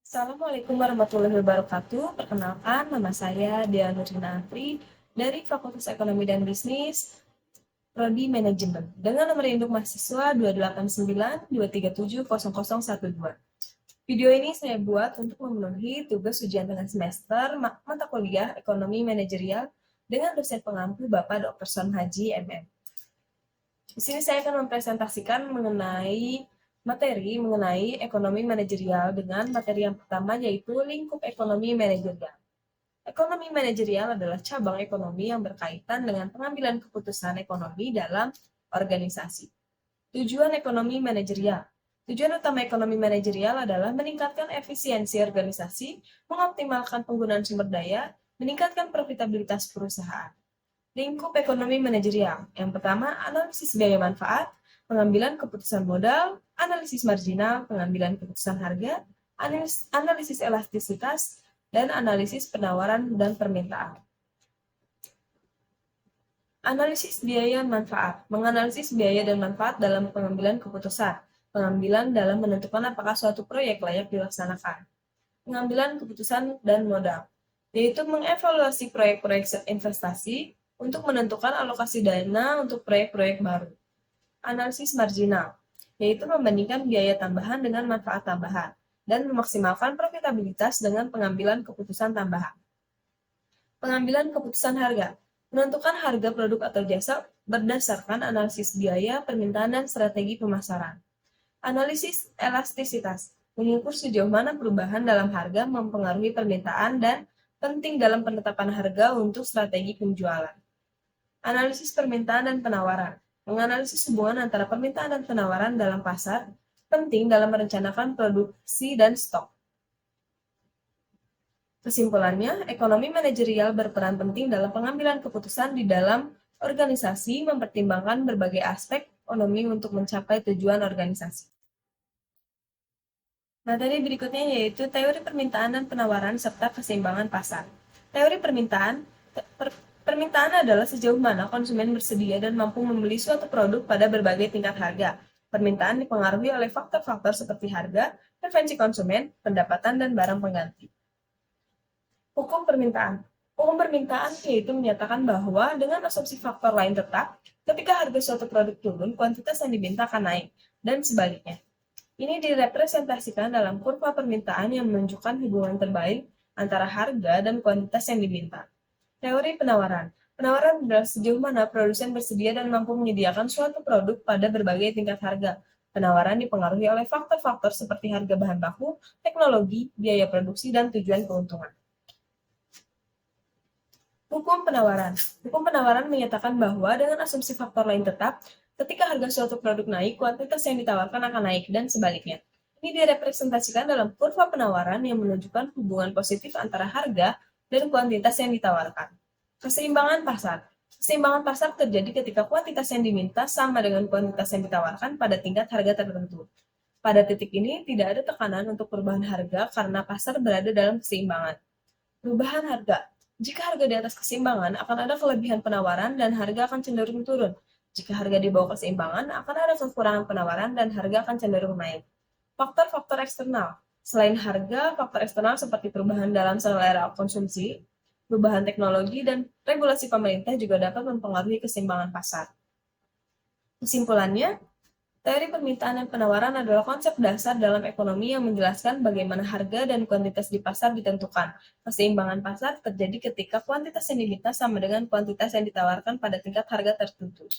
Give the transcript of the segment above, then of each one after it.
Assalamualaikum warahmatullahi wabarakatuh. Perkenalkan, nama saya Dea Nurina Afri dari Fakultas Ekonomi dan Bisnis, Prodi Manajemen, dengan nomor induk mahasiswa 28923700012. Video ini saya buat untuk memenuhi tugas ujian tengah semester mata kuliah Ekonomi Manajerial dengan dosen pengampu Bapak Dr. Son Haji MM. Di sini saya akan mempresentasikan materi mengenai ekonomi manajerial dengan materi yang pertama yaitu lingkup ekonomi manajerial. Ekonomi manajerial adalah cabang ekonomi yang berkaitan dengan pengambilan keputusan ekonomi dalam organisasi. Tujuan ekonomi manajerial. Tujuan utama ekonomi manajerial adalah meningkatkan efisiensi organisasi, mengoptimalkan penggunaan sumber daya, meningkatkan profitabilitas perusahaan. Lingkup ekonomi manajerial. Yang pertama, analisis biaya manfaat, pengambilan keputusan modal, analisis marginal, pengambilan keputusan harga, analisis elastisitas, dan analisis penawaran dan permintaan. Analisis biaya manfaat. Menganalisis biaya dan manfaat dalam pengambilan keputusan. Pengambilan dalam menentukan apakah suatu proyek layak dilaksanakan. Pengambilan keputusan dan modal, yaitu mengevaluasi proyek-proyek investasi untuk menentukan alokasi dana untuk proyek-proyek baru. Analisis marginal, yaitu membandingkan biaya tambahan dengan manfaat tambahan dan memaksimalkan profitabilitas dengan pengambilan keputusan tambahan. Pengambilan keputusan harga, menentukan harga produk atau jasa berdasarkan analisis biaya, permintaan, dan strategi pemasaran. Analisis elastisitas, mengukur sejauh mana perubahan dalam harga mempengaruhi permintaan dan penting dalam penetapan harga untuk strategi penjualan. Analisis permintaan dan penawaran, menganalisis hubungan antara permintaan dan penawaran dalam pasar, penting dalam merencanakan produksi dan stok. Kesimpulannya, ekonomi manajerial berperan penting dalam pengambilan keputusan di dalam organisasi, mempertimbangkan berbagai aspek ekonomi untuk mencapai tujuan organisasi. Materi berikutnya yaitu teori permintaan dan penawaran serta keseimbangan pasar. Teori permintaan adalah sejauh mana konsumen bersedia dan mampu membeli suatu produk pada berbagai tingkat harga. Permintaan dipengaruhi oleh faktor-faktor seperti harga, preferensi konsumen, pendapatan, dan barang pengganti. Hukum permintaan. Hukum permintaan yaitu menyatakan bahwa dengan asumsi faktor lain tetap, ketika harga suatu produk turun, kuantitas yang diminta akan naik, dan sebaliknya. Ini direpresentasikan dalam kurva permintaan yang menunjukkan hubungan terbalik antara harga dan kuantitas yang diminta. Teori penawaran. Penawaran adalah sejauh mana produsen bersedia dan mampu menyediakan suatu produk pada berbagai tingkat harga. Penawaran dipengaruhi oleh faktor-faktor seperti harga bahan baku, teknologi, biaya produksi, dan tujuan keuntungan. Hukum penawaran. Hukum penawaran menyatakan bahwa dengan asumsi faktor lain tetap, ketika harga suatu produk naik, kuantitas yang ditawarkan akan naik, dan sebaliknya. Ini direpresentasikan dalam kurva penawaran yang menunjukkan hubungan positif antara harga dan kuantitas yang ditawarkan. Keseimbangan pasar. Keseimbangan pasar terjadi ketika kuantitas yang diminta sama dengan kuantitas yang ditawarkan pada tingkat harga tertentu. Pada titik ini, tidak ada tekanan untuk perubahan harga karena pasar berada dalam keseimbangan. Perubahan harga. Jika harga di atas keseimbangan, akan ada kelebihan penawaran dan harga akan cenderung turun. Jika harga di bawah keseimbangan, akan ada kekurangan penawaran dan harga akan cenderung naik. Faktor-faktor eksternal. Selain harga, faktor eksternal seperti perubahan dalam selera konsumsi, perubahan teknologi, dan regulasi pemerintah juga dapat mempengaruhi keseimbangan pasar. Kesimpulannya, teori permintaan dan penawaran adalah konsep dasar dalam ekonomi yang menjelaskan bagaimana harga dan kuantitas di pasar ditentukan. Keseimbangan pasar terjadi ketika kuantitas yang diminta sama dengan kuantitas yang ditawarkan pada tingkat harga tertentu.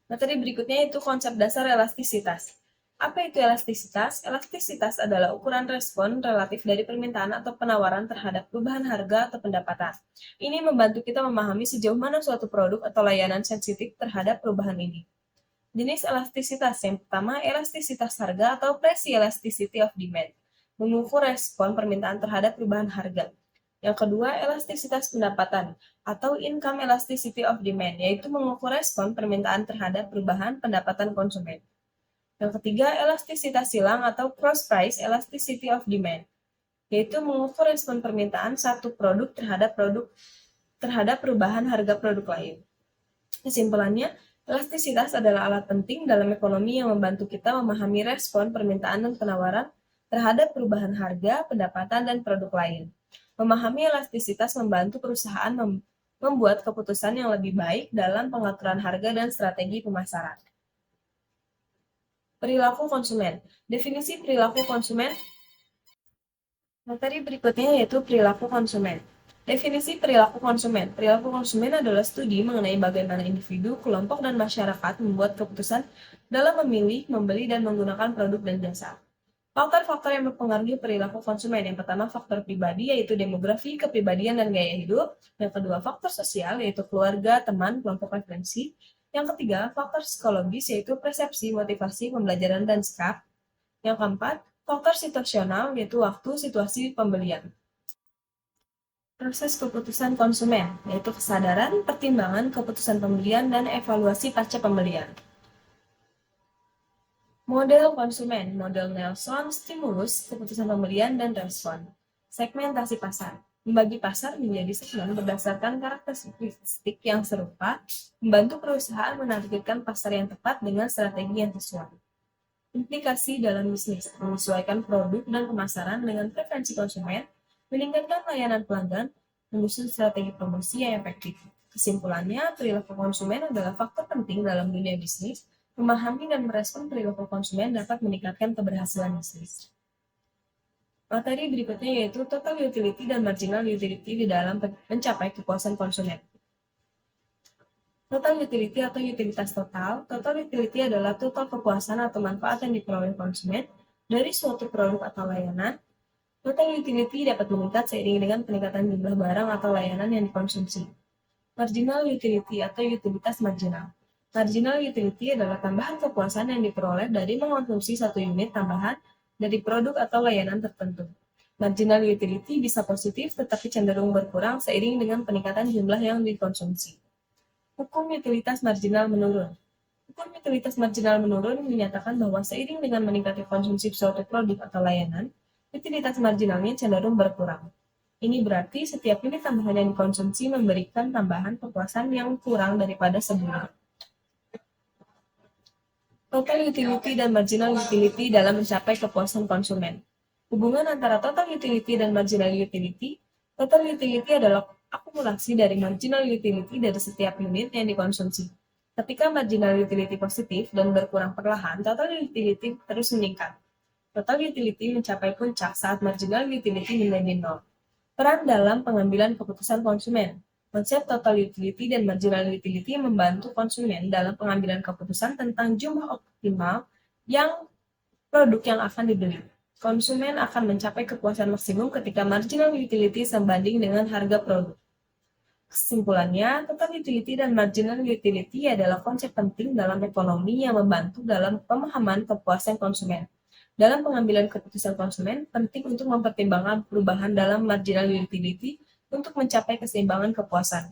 Materi berikutnya yaitu konsep dasar elastisitas. Apa itu elastisitas? Elastisitas adalah ukuran respon relatif dari permintaan atau penawaran terhadap perubahan harga atau pendapatan. Ini membantu kita memahami sejauh mana suatu produk atau layanan sensitif terhadap perubahan ini. Jenis elastisitas yang pertama, elastisitas harga atau price elasticity of demand, mengukur respon permintaan terhadap perubahan harga. Yang kedua, elastisitas pendapatan atau income elasticity of demand, yaitu mengukur respon permintaan terhadap perubahan pendapatan konsumen. Yang ketiga, elastisitas silang atau cross price elasticity of demand, yaitu mengukur respon permintaan satu produk terhadap perubahan harga produk lain. Kesimpulannya, elastisitas adalah alat penting dalam ekonomi yang membantu kita memahami respon permintaan dan penawaran terhadap perubahan harga, pendapatan, dan produk lain. Memahami elastisitas membantu perusahaan membuat keputusan yang lebih baik dalam pengaturan harga dan strategi pemasaran. Perilaku konsumen. Definisi perilaku konsumen. Materi berikutnya yaitu perilaku konsumen. Definisi perilaku konsumen. Perilaku konsumen adalah studi mengenai bagaimana individu, kelompok, dan masyarakat membuat keputusan dalam memilih, membeli, dan menggunakan produk dan jasa. Faktor-faktor yang mempengaruhi perilaku konsumen. Yang pertama, faktor pribadi, yaitu demografi, kepribadian, dan gaya hidup. Yang kedua, faktor sosial, yaitu keluarga, teman, kelompok referensi. Yang ketiga, faktor psikologis, yaitu persepsi, motivasi, pembelajaran, dan sikap. Yang keempat, faktor situasional, yaitu waktu, situasi, pembelian. Proses keputusan konsumen, yaitu kesadaran, pertimbangan, keputusan pembelian, dan evaluasi pasca pembelian. Model konsumen, model Nelson, stimulus, keputusan pembelian, dan respon. Segmentasi pasar, membagi pasar menjadi segmen berdasarkan karakteristik yang serupa, membantu perusahaan menargetkan pasar yang tepat dengan strategi yang sesuai. Implikasi dalam bisnis, menyesuaikan produk dan pemasaran dengan preferensi konsumen, meningkatkan layanan pelanggan, menyusun strategi promosi yang efektif. Kesimpulannya, perilaku konsumen adalah faktor penting dalam dunia bisnis. Memahami dan merespon perilaku konsumen dapat meningkatkan keberhasilan bisnis. Materi berikutnya yaitu total utility dan marginal utility di dalam mencapai kepuasan konsumen. Total utility atau utilitas total. Total utility adalah total kepuasan atau manfaat yang diperoleh konsumen dari suatu produk atau layanan. Total utility dapat meningkat seiring dengan peningkatan jumlah barang atau layanan yang dikonsumsi. Marginal utility atau utilitas marginal. Marginal utility adalah tambahan kepuasan yang diperoleh dari mengkonsumsi satu unit tambahan dari produk atau layanan tertentu. Marginal utility bisa positif tetapi cenderung berkurang seiring dengan peningkatan jumlah yang dikonsumsi. Hukum utilitas marginal menurun. Hukum utilitas marginal menurun menyatakan bahwa seiring dengan meningkatnya konsumsi suatu produk atau layanan, utilitas marginalnya cenderung berkurang. Ini berarti setiap unit tambahan yang dikonsumsi memberikan tambahan kepuasan yang kurang daripada sebelumnya. Total utility dan marginal utility dalam mencapai kepuasan konsumen. Hubungan antara total utility dan marginal utility. Total utility adalah akumulasi dari marginal utility dari setiap unit yang dikonsumsi. Ketika marginal utility positif dan berkurang perlahan, total utility terus meningkat. Total utility mencapai puncak saat marginal utility menjadi nol. Peran dalam pengambilan keputusan konsumen. Konsep total utility dan marginal utility membantu konsumen dalam pengambilan keputusan tentang jumlah optimal produk yang akan dibeli. Konsumen akan mencapai kepuasan maksimum ketika marginal utility sebanding dengan harga produk. Kesimpulannya, total utility dan marginal utility adalah konsep penting dalam ekonomi yang membantu dalam pemahaman kepuasan konsumen. Dalam pengambilan keputusan konsumen, penting untuk mempertimbangkan perubahan dalam marginal utility untuk mencapai keseimbangan kepuasan.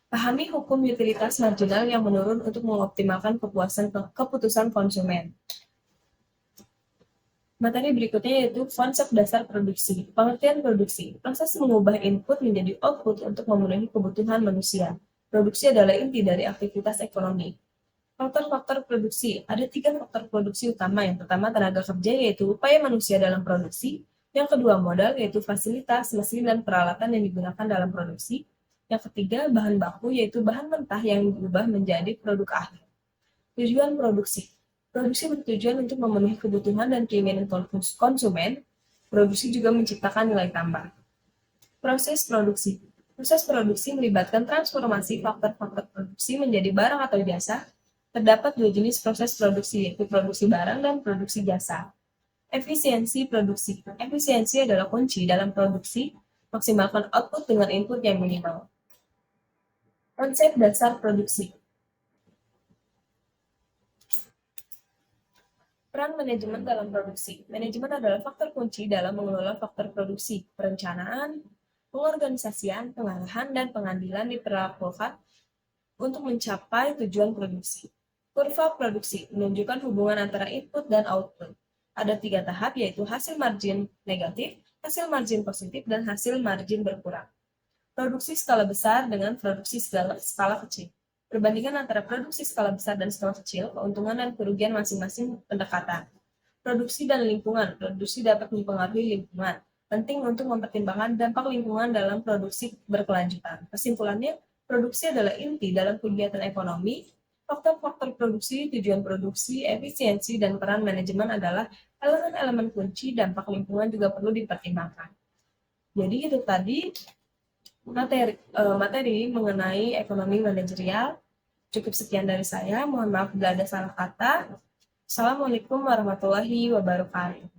Pahami hukum utilitas marginal yang menurun untuk mengoptimalkan keputusan konsumen. Materi berikutnya yaitu konsep dasar produksi. Pengertian produksi, proses mengubah input menjadi output untuk memenuhi kebutuhan manusia. Produksi adalah inti dari aktivitas ekonomi. Faktor-faktor produksi, ada 3 faktor produksi utama. Yang pertama tenaga kerja, yaitu upaya manusia dalam produksi. Yang kedua modal, yaitu fasilitas, mesin, dan peralatan yang digunakan dalam produksi. Yang ketiga bahan baku, yaitu bahan mentah yang diubah menjadi produk akhir. Tujuan produksi. Produksi bertujuan untuk memenuhi kebutuhan dan keinginan konsumen. Produksi juga menciptakan nilai tambah. Proses produksi. Proses produksi melibatkan transformasi faktor-faktor produksi menjadi barang atau jasa. Terdapat 2 jenis proses produksi, yaitu produksi barang dan produksi jasa. Efisiensi produksi. Efisiensi adalah kunci dalam produksi, maksimalkan output dengan input yang minimal. Konsep dasar produksi. Peran manajemen dalam produksi. Manajemen adalah faktor kunci dalam mengelola faktor produksi. Perencanaan, pengorganisasian, pengarahan, dan pengambilan diperlakukan untuk mencapai tujuan produksi. Kurva produksi menunjukkan hubungan antara input dan output. Ada 3 tahap, yaitu hasil margin negatif, hasil margin positif, dan hasil margin berkurang. Produksi skala besar dengan produksi skala kecil. Perbandingan antara produksi skala besar dan skala kecil, keuntungan dan kerugian masing-masing pendekatan. Produksi dan lingkungan. Produksi dapat mempengaruhi lingkungan. Penting untuk mempertimbangkan dampak lingkungan dalam produksi berkelanjutan. Kesimpulannya, produksi adalah inti dalam kegiatan ekonomi. Faktor-faktor produksi, tujuan produksi, efisiensi, dan peran manajemen adalah elemen-elemen kunci. Dampak lingkungan juga perlu dipertimbangkan. Jadi itu tadi materi mengenai ekonomi manajerial. Cukup sekian dari saya. Mohon maaf bila ada salah kata. Assalamualaikum warahmatullahi wabarakatuh.